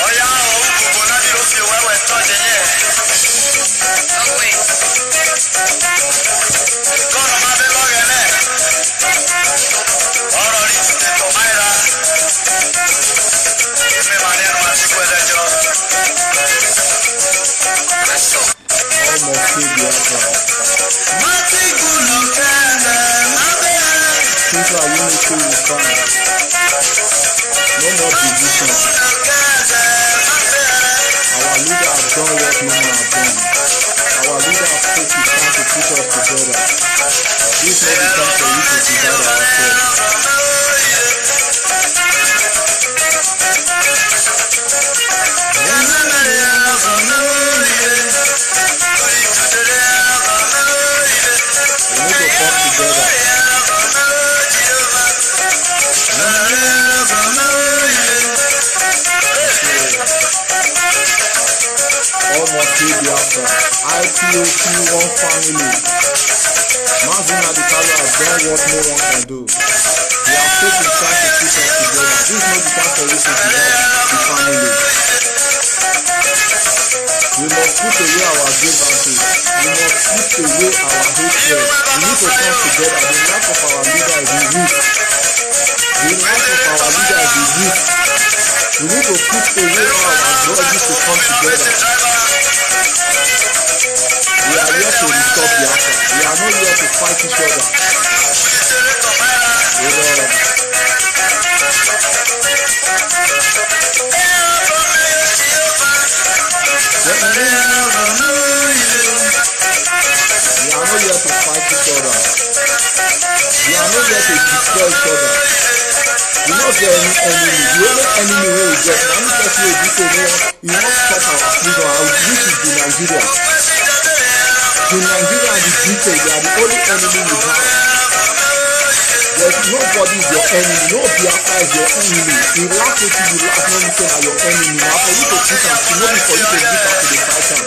Oya o gbogbo náà ni ó fi wẹ́wẹ́ tọ́jú yẹn. Gọ́nà máa bẹ lọ́rẹ̀ náà. Ọ̀rọ̀ rí ti tètò máìra. Èmi màá ní ẹnu àti pẹ́lẹ́jọ́. Almost killed Biafra. Since our unity is found, no more division. Our leader has done what no man has done. Our leader has put his time to put us together. This is not the time for you to divide ourselves. Biafra, IPOP one family. Mazin Adikalo has done what no one can do. We have taken time to put us together. This is not the time for us to divide the family. We must put away our grievances. We must put away our hatred. We need to come together. The life of our leader is in youth. The life of our leader is in youth. We need to put away our grudges to come together. We are here to restore Biafra. We are not here to fight each other. We are not here to fight each other. We are not here to destroy each other. We don't get any enemy. The only enemy we get, any person will say, no, you won't stop our freedom, which is the Nigeria. The Nigeria and the Britain, they are the only enemy we have. There's nobody is your enemy. No Biafra is your enemy. You laugh with you laugh, no say na your enemy. Now for you to put am, to know for you to beat am to the fight am.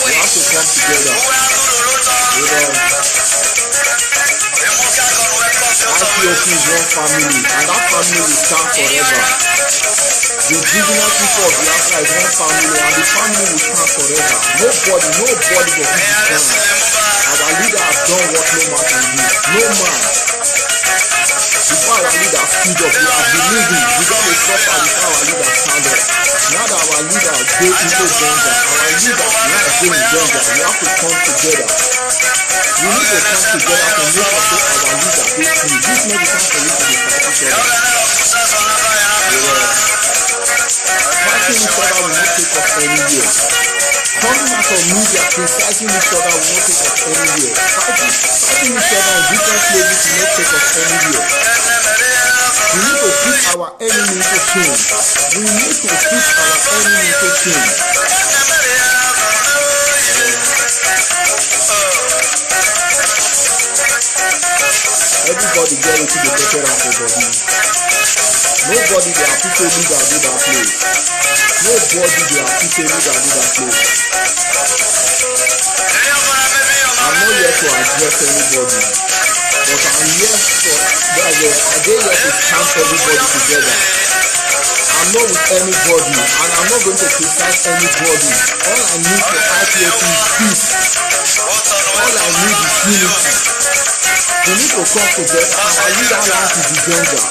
We have to come together. IPOP is one family, and that family will stand forever. The indigenous people of Biafra is one family, and the family will stand forever. Nobody will beat the stand. Our leader has done what no man can do. No man. Before our leader stood up, we are believing. We got to suffer before our leader stand up. Now that our leader go into danger, our leader now go in danger, we have to come together. We need to come together to make sure that our leader go free. This is not the time for you to be fighting each other. Fighting each other will not take us anywhere. Coming out of media criticizing each other will not take us anywhere. Fighting each other in different places will not take us anywhere. We need to put our enemy to shame. We need to put our enemy to shame. Everybody get into the better of the body. Nobody they are people leader do that place. Nobody they are people leader do that place. I'm not here to address anybody, but I'm here for to stand everybody together. I'm not with anybody, and I'm not going to criticize anybody. All I need for IPOP is peace. All I need is unity. We need to come together. Our leader life is in danger.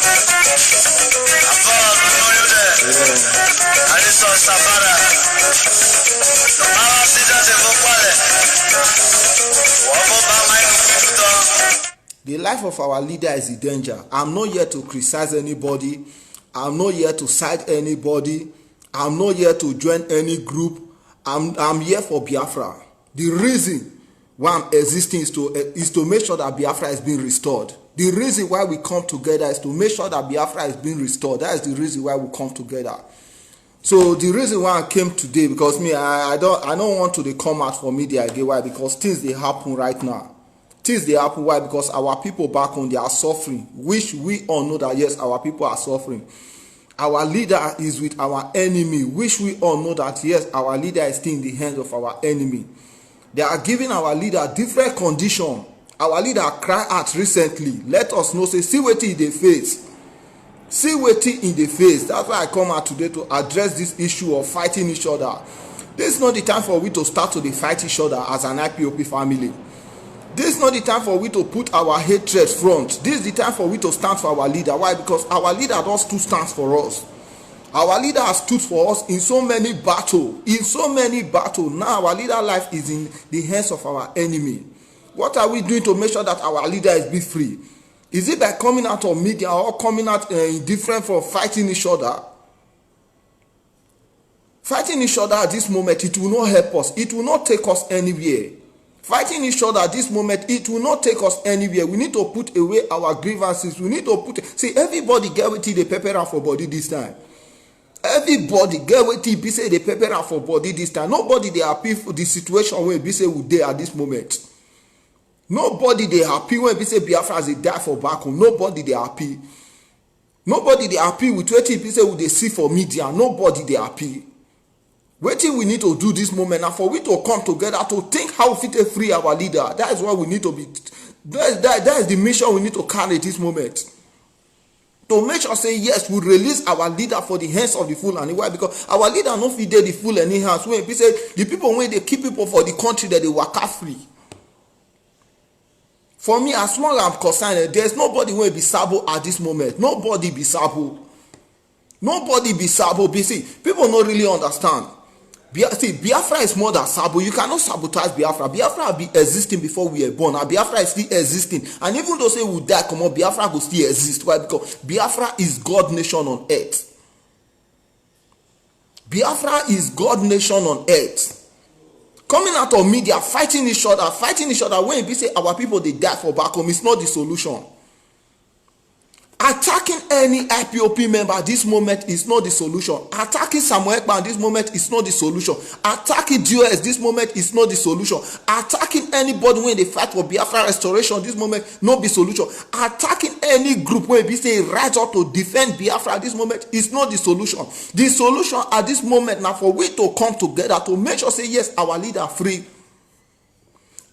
The life of our leader is in danger. I'm not here to criticize anybody. I'm not here to side anybody. I'm not here to join any group. I'm here for Biafra. The reason why I'm existing is to make sure that Biafra is being restored. The reason why we come together is to make sure that Biafra is being restored. That is the reason why we come together. So the reason why I came today, because I don't want to come out for media again. Why? Because things they happen right now. Things they happen. Why? Because our people back home, they are suffering, which we all know that yes, our people are suffering. Our leader is with our enemy, which we all know that yes, our leader is still in the hands of our enemy. They are giving our leader different condition. Our leader cried out recently. Let us know, say, see what they face. see wetin in the face. That's why I come out today to address this issue of fighting each other. This is not the time for we to start to fight each other as an IPOP family. This is not the time for we to put our hatred front. This is the time for we to stand for our leader. Why? Because our leader does two stands for us. Our leader has stood for us in so many battles. In so many battles. Now our leader life is in the hands of our enemy. What are we doing to make sure that our leader is be free? Is it by coming out of media or coming out different from fighting each other? Fighting each other at this moment, it will not help us. It will not take us anywhere. Fighting each other at this moment, it will not take us anywhere. We need to put away our grievances. We need to put... See, everybody get wetin dey pepper am for body this time. Everybody get wetin be say dey pepper am for body this time. Nobody dey happy for the situation wey be say we dey at this moment. Nobody dey happy when be say Biafra dey die for back home. Nobody dey happy. Nobody dey happy with wetin be say we dey see for media. Nobody dey happy. Wetin we need to do this moment now for we to come together to think how we fit free our leader. That is what we need to be. That is the mission we need to carry this moment. To make sure say yes, we release our leader for the hands of the Fulani. Why? Because our leader no fit dey the Fulani hands. When we say the people when they keep people for the country that they waka free. For me, as long as I'm concerned, there's nobody wey be Sabo at this moment. Nobody be Sabo. Nobody be Sabo. See, people don't really understand. See, Biafra is more than Sabo. You cannot sabotage Biafra. Biafra be existing before we were born. And Biafra is still existing. And even though say we die, come on, Biafra will still exist. Why? Because Biafra is God nation on earth. Biafra is God nation on earth. Coming out of media, fighting each other. When we say our people they die for back home, it's not the solution. Attacking any IPOP member at this moment is not the solution. Attacking Samuel Ekpa at this moment is not the solution. Attacking DOS this moment is not the solution. Attacking anybody when they fight for Biafra restoration this moment not the solution. Attacking any group when they say rise up to defend Biafra at this moment is not the solution. The solution at this moment now for we to come together to make sure say yes, our leader free.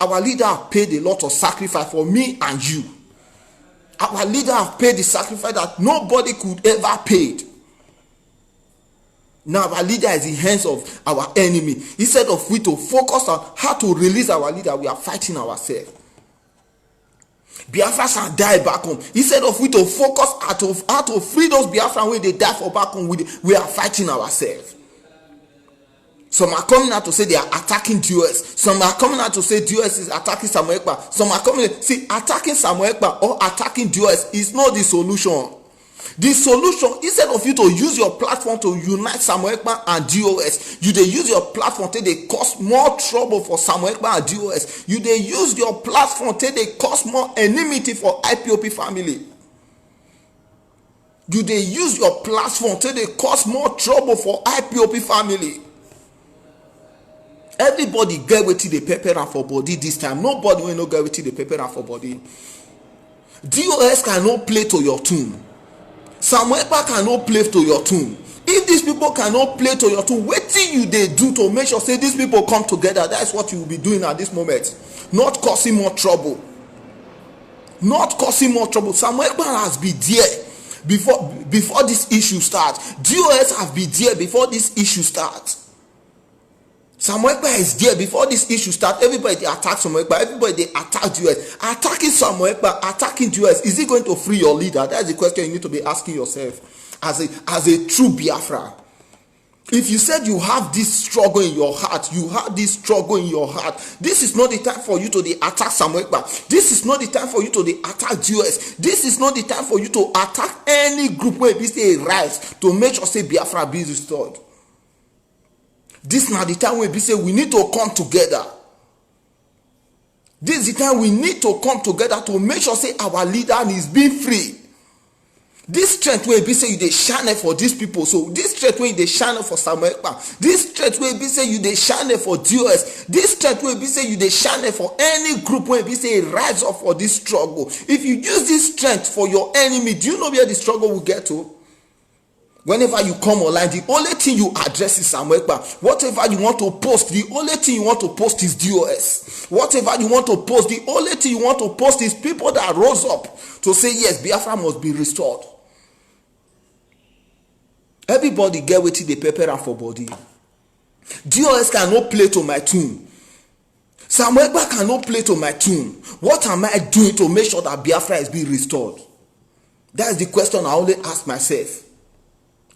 Our leader paid a lot of sacrifice for me and you. Our leader have paid the sacrifice that nobody could ever pay. Now our leader is in the hands of our enemy. Instead of we to focus on how to release our leader, we are fighting ourselves. Biafra shall die back home. Instead of we to focus how to free those Biafra when they die for back home, we are fighting ourselves. Some are coming out to say they are attacking DOS. Some are coming out to say DOS is attacking Samuel Ekpa. Some are coming to see attacking Samuel Ekpa or attacking DOS is not the solution. The solution, instead of you to use your platform to unite Samuel Ekpa and DOS, you dey use your platform till they cause more trouble for Samuel Ekpa and DOS. You dey use your platform till they cause more enmity for IPOP family. You dey use your platform till they cause more trouble for IPOP family. Everybody get wetin dey pepper am for body this time. Nobody will no get wetin dey pepper am for body. DOS cannot play to your tune. Samuel Ekpa cannot play to your tune. If these people cannot play to your tune, wetin you dey do to make sure say these people come together? That's what you will be doing at this moment. Not causing more trouble. Not causing more trouble. Samuel Ekpa has been there before this issue starts. DOS have been there before this issue starts. Samuel Ekpa is there before this issue starts. Everybody attacks Samuel Ekpa. Everybody they attack DOS. Attacking Samuel Ekpa, attacking DOS. Is it going to free your leader? That's the question you need to be asking yourself as a true Biafra. If you said you have this struggle in your heart, this is not the time for you to attack Samuel Ekpa. This is not the time for you to attack DOS. This is not the time for you to attack any group where we say rise to make sure say Biafra be restored. This is not the time where we say we need to come together. This is the time we need to come together to make sure say our leader is being free. This strength where we say you dey shine for these people. So this strength where they shine for Samuel Ekpa. This strength where we say you dey shine for DOS. This strength where we say you dey shine for any group where we say rise up for this struggle. If you use this strength for your enemy, do you know where the struggle will get to? Whenever you come online, the only thing you address is Samuel Ekpa. Whatever you want to post, the only thing you want to post is DOS. Whatever you want to post, the only thing you want to post is people that rose up to say yes, Biafra must be restored. Everybody get wetin dey pepper am for body. DOS cannot play to my tune. Samuel Ekpa cannot play to my tune. What am I doing to make sure that Biafra is being restored? That is the question I only ask myself.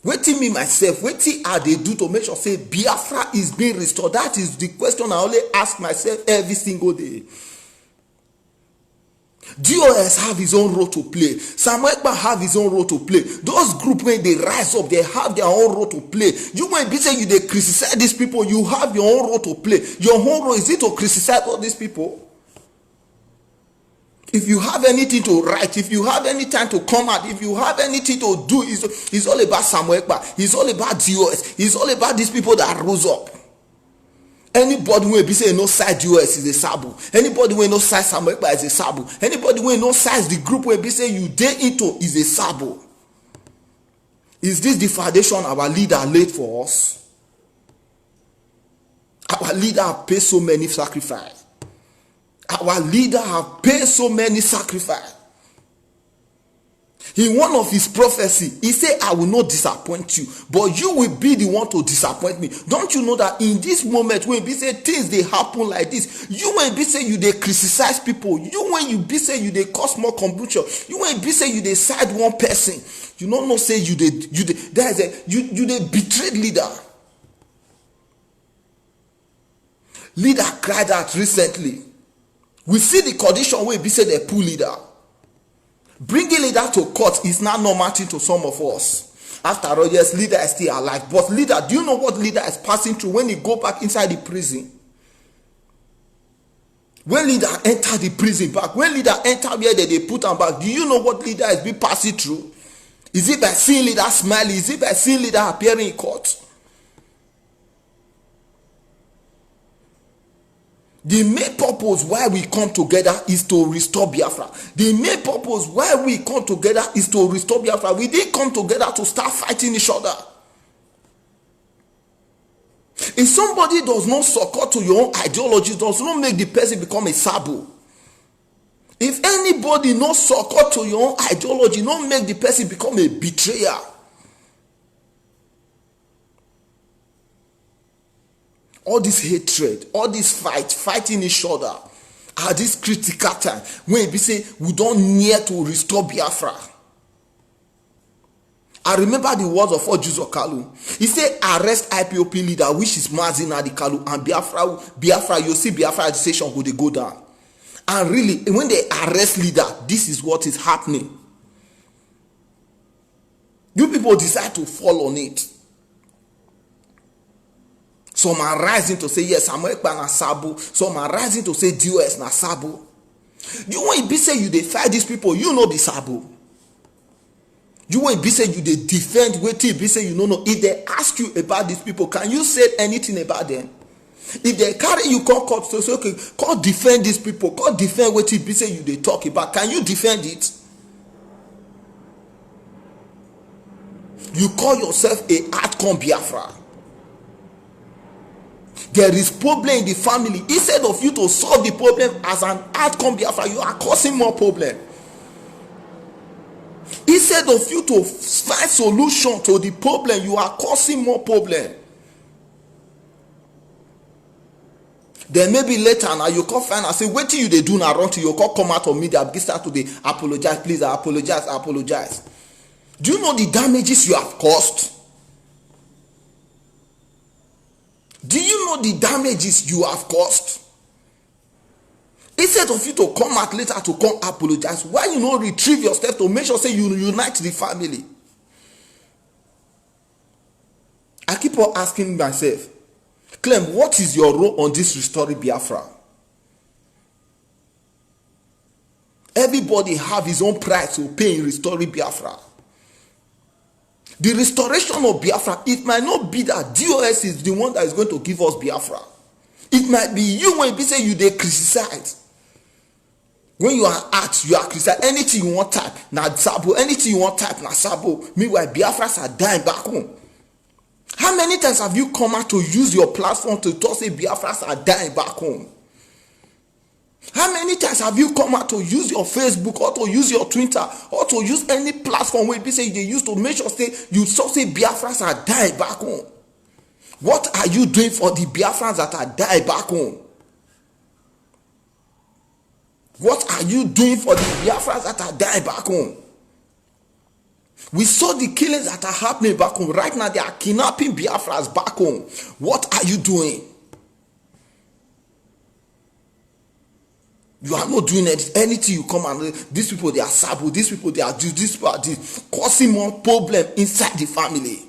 Wetin me myself, wetin I dey do to make sure say Biafra is being restored? That is the question I only ask myself every single day. DOS have his own role to play. Samuel Ekpa have his own role to play. Those group when they rise up, they have their own role to play. You when be say you dey criticize these people, you have your own role to play. Your own role is it to criticize all these people? If you have anything to write, if you have any time to come out, if you have anything to do, it's all about Samuel Ekpa. It's all about DOS. It's all about these people that rose up. Anybody wey be say no side DOS is a sabo. Anybody wey no side Samuel Ekpa is a sabo. Anybody wey no side the group wey be say you dey into is a sabo. Is this the foundation our leader laid for us? Our leader have paid so many sacrifices. Our leader have paid so many sacrifices. In one of his prophecy, he said, I will not disappoint you, but you will be the one to disappoint me. Don't you know that in this moment, when you say things they happen like this, you when you say you they criticize people, you when you be say you they cause more confusion, you when you say you they side one person, you don't know say you they betrayed leader. Leader cried out recently. We see the condition where be say they pull leader. Bringing leader to court is not normal thing to some of us. After all, yes, leader is still alive. But leader, do you know what leader is passing through when he go back inside the prison? When leader enter the prison back, when leader enter where they put him back, do you know what leader is being passing through? Is it by seeing leader smiling? Is it by seeing leader appearing in court? The main purpose why we come together is to restore Biafra. The main purpose why we come together is to restore Biafra. We didn't come together to start fighting each other. If somebody does not succumb to your own ideology, does not make the person become a sabo. If anybody not succumb to your own ideology, not make the person become a betrayer. All this hatred, all this fighting each other, at this critical time, when we say we don't need to restore Biafra. I remember the words of Ojuzo Kalu. He said, arrest IPOP leader, which is Mazi Nnamdi Kanu, and Biafra, you see Biafra agitation go, they go down. And really, when they arrest leader, this is what is happening. You people decide to fall on it. Some are rising to say, yes, Samuel Ekpa na sabo. Some are rising to say, DOS na sabo. You want to be say you they fight these people, you know be sabo. You want to be say you they defend, wait till be say you know. If they ask you about these people, can you say anything about them? If they carry you, call court, so say, okay, call defend these people, call defend what be say you they talk about. Can you defend it? You call yourself a hardcore Biafra. There is problem in the family. Instead of you to solve the problem as an outcome Biafra, you are causing more problem. Instead of you to find solution to the problem, you are causing more problem. Then maybe later now you come find and say, what do you they do now? Run to your call, come out of media, begin start to dey apologize, please, I apologize. Do you know the damages you have caused? Do you know the damages you have caused? Instead of you to come out later to come apologize, why you not retrieve your step to make sure say you unite the family? I keep on asking myself, Clem, what is your role on this restoring Biafra? Everybody have his own price to pay in restoring Biafra. The restoration of Biafra, it might not be that DOS is the one that is going to give us Biafra. It might be you when you say you they criticize. When you are asked, you are criticized. Anything you want type, na sabo. Anything you want type, na sabo. Meanwhile, Biafras are dying back home. How many times have you come out to use your platform to talk say Biafras are dying back home? How many times have you come out to use your Facebook or to use your Twitter or to use any platform where people say they use to make sure say you so say Biafrans are dying back home? What are you doing for the Biafrans that are dying back home? What are you doing for the Biafrans that are dying back home? We saw the killings that are happening back home. Right now, they are kidnapping Biafrans back home. What are you doing? You are not doing anything. You come and these people, they are sabo. These people, they are these people are causing more problem inside the family.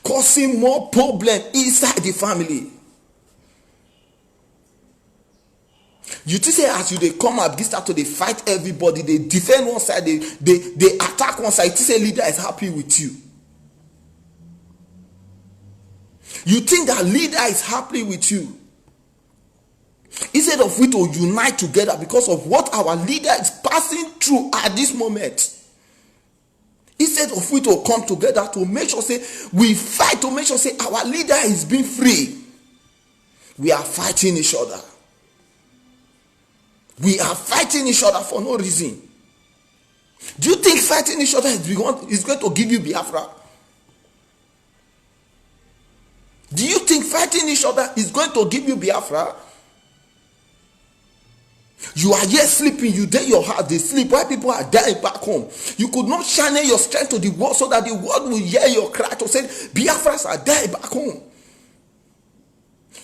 Causing more problem inside the family. You think say as you they come up, they start to they fight everybody, they defend one side, they attack one side. You think say leader is happy with you. You think that leader is happy with you. Instead of we to unite together because of what our leader is passing through at this moment. Instead of we to come together to make sure say we fight to make sure say our leader is being free. We are fighting each other. We are fighting each other for no reason. Do you think fighting each other is going to give you Biafra? Do you think fighting each other is going to give you Biafra? You are here sleeping, you there your heart, they sleep while people are dying back home. You could not channel your strength to the world so that the world will hear your cry to say, Biafrans are dying back home.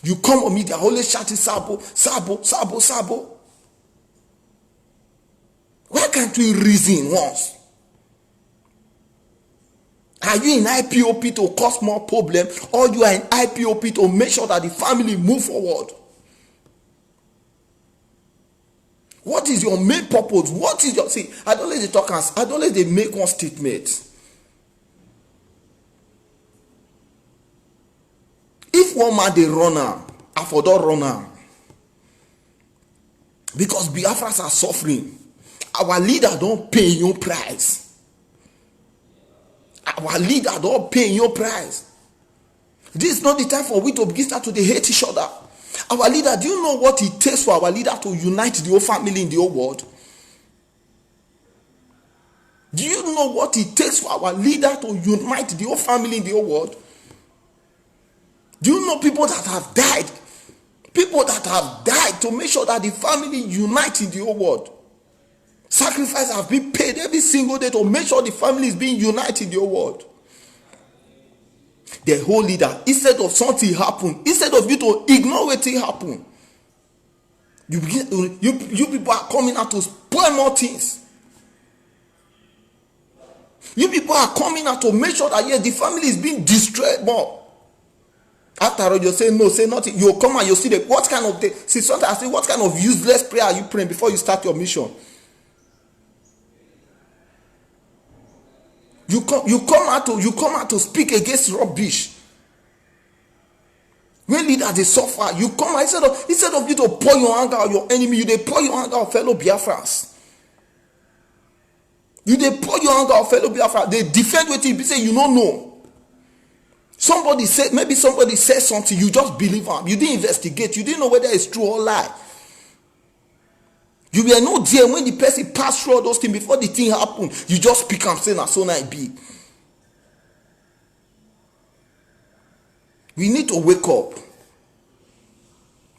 You come on me, they are always shouting, Sabo, Sabo, Sabo, Sabo. Why can't we reason once? Are you in IPOP to cause more problem, or you are in IPOP to make sure that the family move forward? What is your main purpose? What is your I don't let the talkers, I don't let them make one statement. If one man they run am, I for don't run am. Because Biafrans are suffering. Our leader don't pay your price. Our leader don't pay your price. This is not the time for we to begin start to hate each other. Our leader, do you know what it takes for our leader to unite the whole family in the whole world? Do you know what it takes for our leader to unite the whole family in the whole world? Do you know people that have died? People that have died to make sure that the family unite in the whole world. Sacrifices have been paid every single day to make sure the family is being united in the whole world. The whole leader, instead of something happen, instead of you to ignore what happen, you people are coming out to spoil more things. You people are coming out to make sure that yes, the family is being destroyed more. After all, you say no, say nothing. You come and you see what kind of sometimes I say, what kind of useless prayer are you praying before you start your mission? You come out to speak against rubbish. When leaders they suffer, you come out instead of you to pour your anger on your enemy, you they pour your anger on fellow Biafrans. You they pour your anger on fellow Biafrans. They defend what you say you don't know. Maybe somebody said something, you just believe them. You didn't investigate. You didn't know whether it's true or lie. You were not there when the person passed through all those things before the thing happened. You just speak and say, "Na so na be." We need to wake up.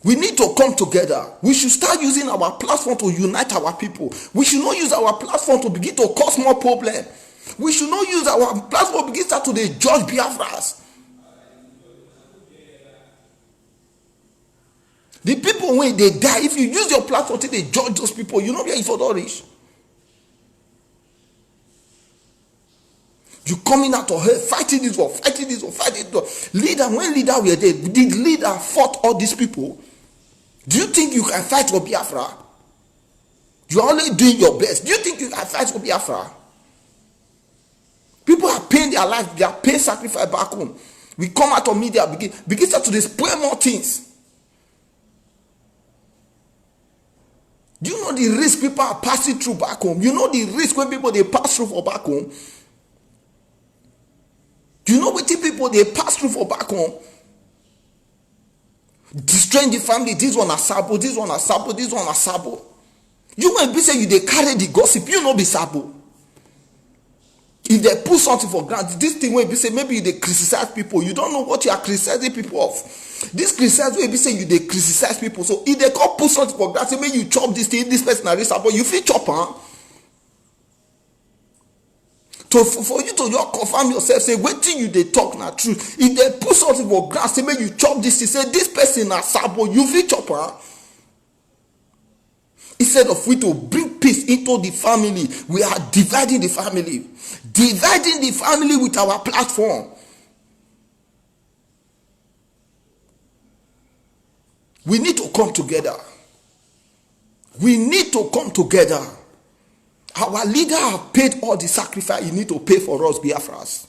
We need to come together. We should start using our platform to unite our people. We should not use our platform to begin to cause more problem. We should not use our platform to begin to judge Biafras. The people when they die, if you use your platform to they judge those people, you know where you for don't reach. You coming out of her, fighting this war, fighting this war, fighting this war. Leader, when leader were there, did leader fought all these people? Do you think you can fight for Biafra? You are only doing your best. Do you think you can fight for Biafra? People are paying their life, they are paying sacrifice back home. We come out of media, begin to display more things. Do you know the risk people are passing through back home? You know the risk when people they pass through for back home? Do you know what people they pass through for back home? Destroying the family. This one a sabo, this one a sabo, this one a sabo. You when be say you dey carry the gossip, you no be sabo. If they put something for granted, this thing wey be say maybe you dey criticize people, you don't know what you are criticizing people of. This criticize wey be say you dey criticize people, so if they come put something for granted, make you chop this thing, this person na this sabo, you fit chop am. So for you to just confirm yourself, say wetin you dey talk na true. If they put something for ground, say make you chop this thing, say this person na sabo, you fit chop am. Instead of we to bring peace into the family, we are dividing the family. Dividing the family with our platform. We need to come together. We need to come together. Our leader have paid all the sacrifice he need to pay for us, Biafras.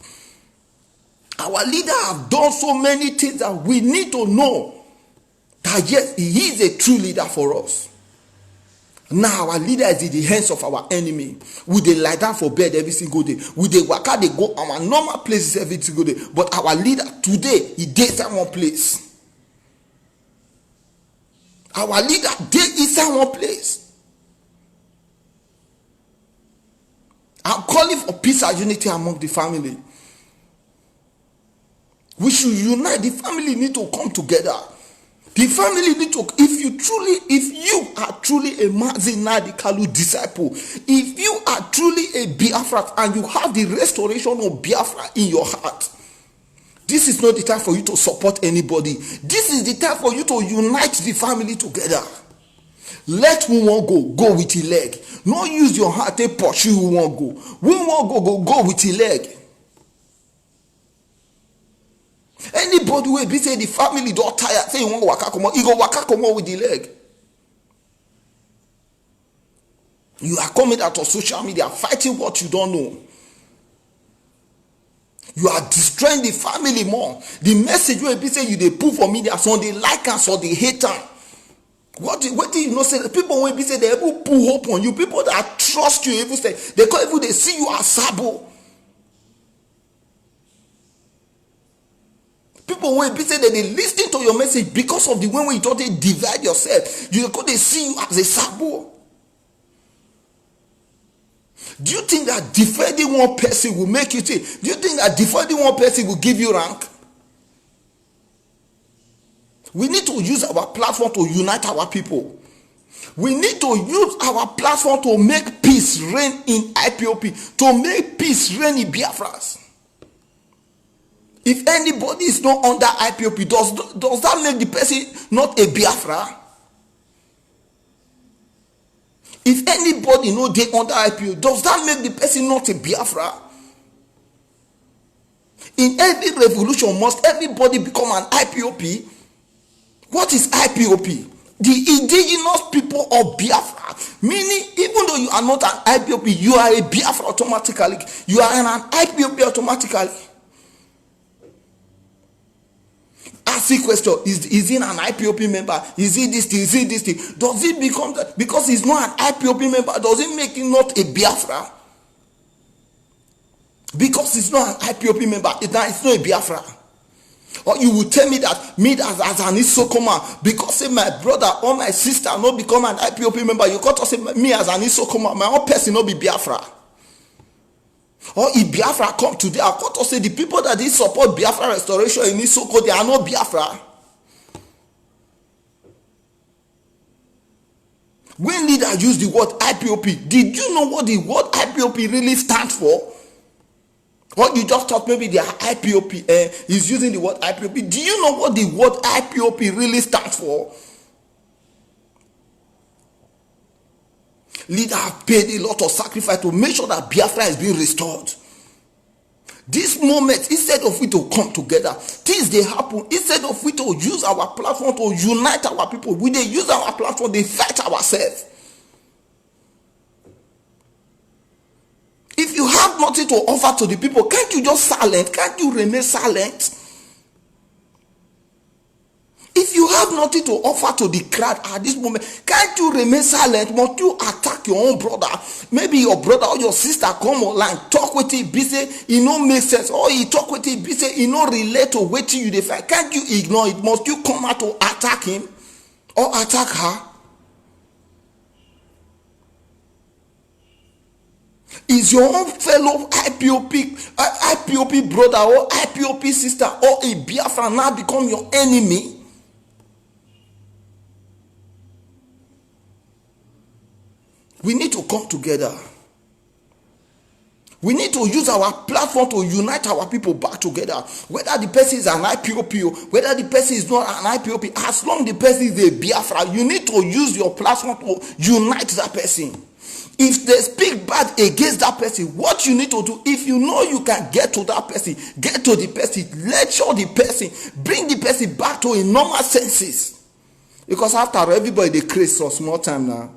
Our leader have done so many things that we need to know that yes, he is a true leader for us. Now our leader is in the hands of our enemy. We dey lie down for bed every single day. We dey waka, dey go our normal places every single day. But our leader today, he dey inside one place. Our leader dey inside one place. I'm calling for peace and unity among the family. We should unite. The family need to come together. The family need to, if you are truly a Mazi Nnamdi Kanu disciple, if you are truly a Biafra and you have the restoration of Biafra in your heart, this is not the time for you to support anybody. This is the time for you to unite the family together. Let who won't go with your leg. No use your heart to pursue who won't go. Who won't go with your leg. Anybody will be say the family don't tired, say you want to waka comot, you go waka comot with the leg. You are coming out of social media fighting what you don't know. You are destroying the family more. The message will be say you they put for media, so they like us or they hate them. What do you know? Say the people will be say they ever put hope on you. People that trust you, even say they can't even they see you as sabo. People when be say that they listen to your message because of the way you thought they divide yourself. You could they see you as a sabo. Do you think that defending one person will make you say? Do you think that defending one person will give you rank? We need to use our platform to unite our people. We need to use our platform to make peace reign in IPOP, to make peace reign in Biafras. If anybody is not under IPOP, does that make the person not a Biafra? If anybody know they under IPOP, does that make the person not a Biafra? In every revolution, must everybody become an IPOP? What is IPOP? The indigenous people of Biafra. Meaning, even though you are not an IPOP, you are a Biafra automatically. You are an IPOP automatically. Ask the question, is he an IPOP member? Is he this thing? Is he this thing? Does he become that? Because he's not an IPOP member, does it make him not a Biafra? Because he's not an IPOP member, it's not a Biafra. Or you will tell me that me as an Isokoma, because say my brother or my sister not become an IPOP member, you got to say me as an Isokoma, my own person not be Biafra. Or if Biafra come today, I got to say the people that they support Biafra restoration in Isoko, they are not Biafra. When leader use the word IPOP, did you know what the word IPOP really stands for? What you just thought maybe they are IPOP is using the word IPOP. Do you know what the word IPOP really stands for? Leader have paid a lot of sacrifice to make sure that Biafra is being restored. This moment, instead of we to come together, things they happen. Instead of we to use our platform to unite our people, we they use our platform, they fight ourselves. If you have nothing to offer to the people, can't you just silent? Can't you remain silent? If you have nothing to offer to the crowd at this moment. Can't you remain silent? Must you attack your own brother? Maybe your brother or your sister come online, talk with him, be say e no make sense, or he talk with him, be say e no relate to wetin you dey find. Can't you ignore it? Must you come out to attack him or attack her? Is your own fellow IPOP brother or IPOP sister or a Biafra now become your enemy? We need to come together. We need to use our platform to unite our people back together. Whether the person is an IPOP, whether the person is not an IPOP, as long the person is a Biafra, you need to use your platform to unite that person. If they speak bad against that person, what you need to do, if you know you can get to that person, get to the person, lecture the person, bring the person back to a normal senses. Because after everybody they create for small time now.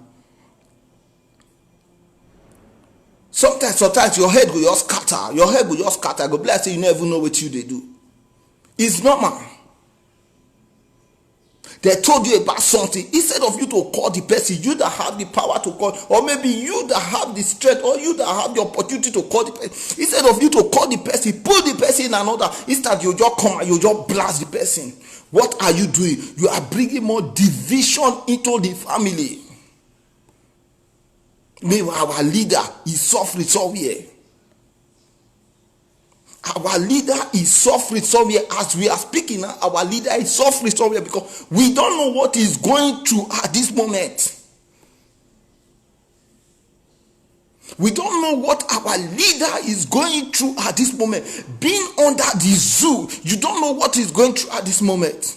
Sometimes your head will just scatter. Your head will just scatter. Go bless you, you never know what you they do. It's normal. They told you about something. Instead of you to call the person, you that have the power to call, or maybe you that have the strength, or you that have the opportunity to call the person, instead of you to call the person, put the person in another, instead you just come and you just blast the person. What are you doing? You are bringing more division into the family. Maybe our leader is suffering somewhere. Our leader is suffering somewhere. As we are speaking now, our leader is suffering somewhere because we don't know what he's going through at this moment. We don't know what our leader is going through at this moment. Being under the zoo, you don't know what he's going through at this moment.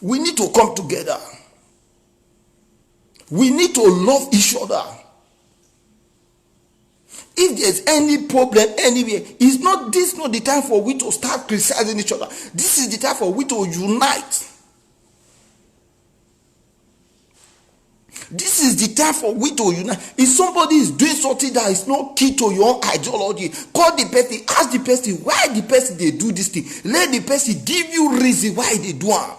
We need to come together. We need to love each other. If there's any problem anywhere, this not the time for we to start criticizing each other. This is the time for we to unite. This is the time for we to unite. If somebody is doing something that is not key to your ideology, call the person, ask the person why the person they do this thing. Let the person give you reason why they do it.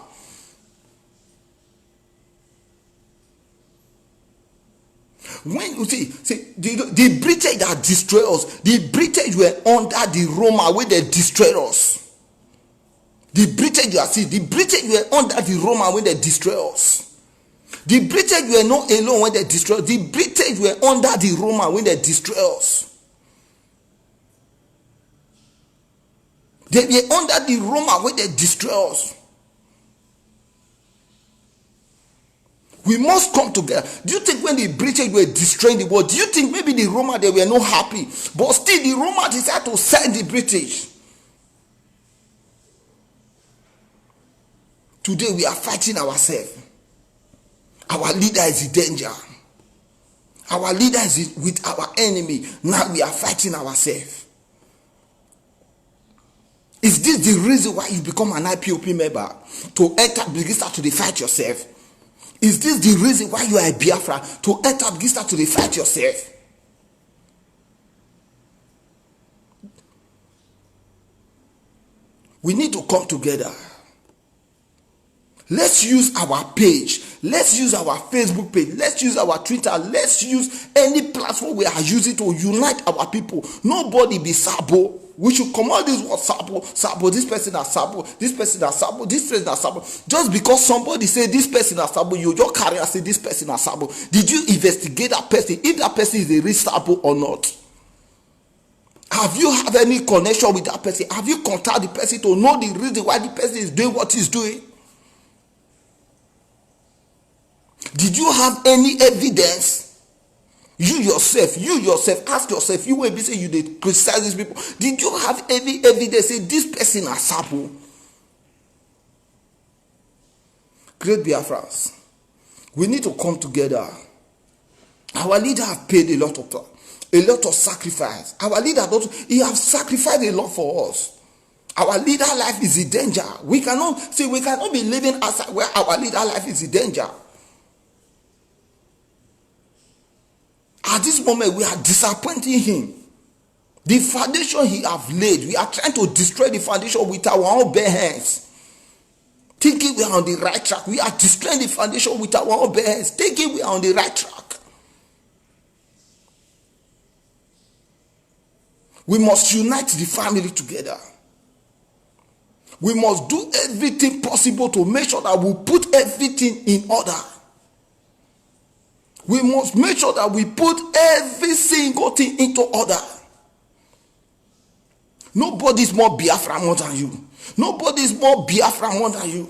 When you see the British that destroy us, the British were under the Roma where they destroy us. The British you are seeing, the British were under the Roma when they destroy us. The British were not alone when they destroy us. The British were under the Roma when they destroy us. They were under the Roma when they destroy us. We must come together. Do you think when the British were destroying the world, do you think maybe the Romans they were not happy? But still the Romans decided to send the British. Today we are fighting ourselves. Our leader is in danger. Our leader is with our enemy. Now we are fighting ourselves. Is this the reason why you become an IPOP member? To enter, begin start to fight yourself? Is this the reason why you are a Biafra? To enter, begin start to fight yourself? We need to come together. Let's use our page. Let's use our Facebook page. Let's use our Twitter. Let's use any platform we are using to unite our people. Nobody be Sabo. We should come out this word Sabo. Sabo, this person is Sabo. This person is Sabo. This person is Sabo. Just because somebody say this person is Sabo, you just carry and say this person is Sabo. Did you investigate that person? If that person is a real Sabo or not? Have you have any connection with that person? Have you contacted the person to know the reason why the person is doing what he's doing? Did you have any evidence? You yourself, ask yourself, you will be saying you did criticize these people. Did you have any evidence say this person is Sabo? Great Biafrans, we need to come together. Our leader have paid a lot of sacrifice. Our leader, he have sacrificed a lot for us. Our leader life is in danger. We cannot be living outside where our leader life is in danger. At this moment, we are disappointing him. The foundation he have laid, we are trying to destroy the foundation with our own bare hands. thinking we are on the right track. We are destroying the foundation with our own bare hands, thinking we are on the right track. We must unite the family together. We must do everything possible to make sure that we put everything in order. We must make sure that we put every single thing into order. Nobody is more Biafra more than you. Nobody is more Biafra more than you.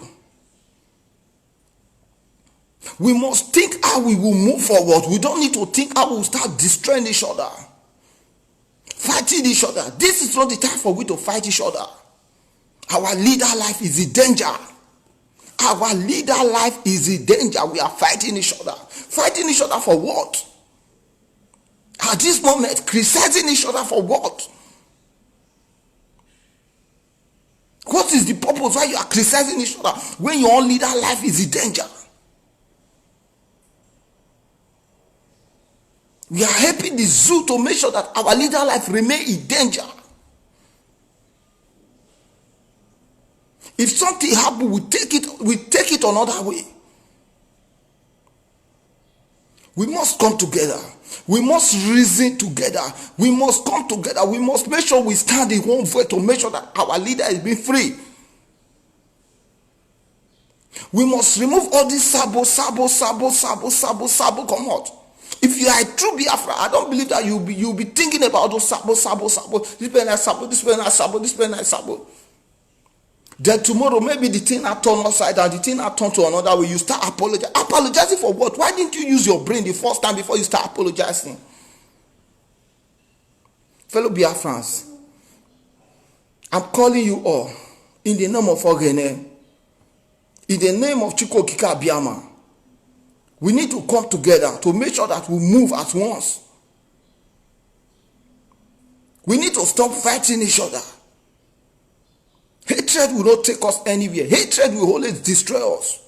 We must think how we will move forward. We don't need to think how we will start destroying each other, fighting each other. This is not the time for we to fight each other. Our leader life is in danger. Our leader life is in danger. We are fighting each other. Fighting each other for what? At this moment, criticizing each other for what? What is the purpose why you are criticizing each other when your own leader life is in danger? We are helping the zoo to make sure that our leader life remain in danger. If something happens, we take it another way. We must come together. We must reason together. We must come together. We must make sure we stand in one voice to make sure that our leader is being free. We must remove all this sabo come out. If you are a true Biafra, I don't believe that you'll be thinking about those sabo. This person has sabo, this person has sabo, this person has sabo. Then tomorrow, maybe the thing will turn upside down, the thing will turn to another way. You start apologizing. Apologizing for what? Why didn't you use your brain the first time before you start apologizing? Fellow Biafrans, I'm calling you all in the name of Ogene, in the name of Chukwu Okike Abiama. We need to come together to make sure that we move at once. We need to stop fighting each other. Hatred will not take us anywhere. Hatred will always destroy us.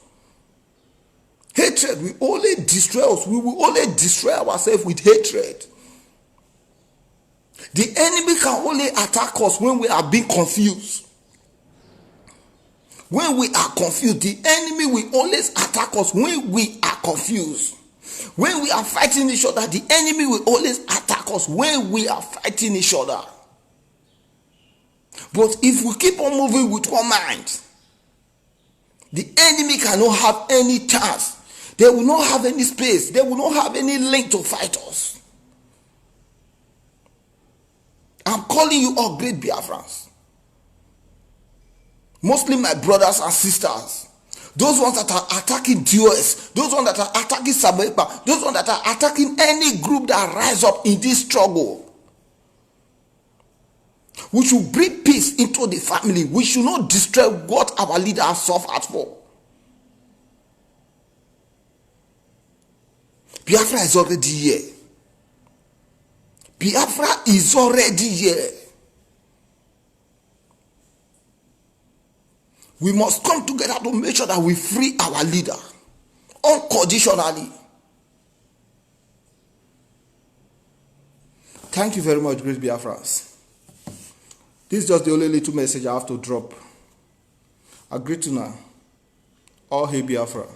Hatred will only destroy us. We will only destroy ourselves with hatred. The enemy can only attack us when we are being confused. When we are confused, the enemy will always attack us when we are confused. When we are fighting each other, the enemy will always attack us when we are fighting each other. But if we keep on moving with one mind, the enemy cannot have any chance. They will not have any space. They will not have any link to fight us. I'm calling you all great Biafrans. Mostly my brothers and sisters. Those ones that are attacking DOS. Those ones that are attacking Sabepa. Those ones that are attacking any group that rise up in this struggle. We should bring peace into the family. We should not destroy what our leader has suffered for. Biafra is already here. Biafra is already here. We must come together to make sure that we free our leader unconditionally. Thank you very much, great Biafrans. This is just the only little message I have to drop. I greet you now. All hail Biafra.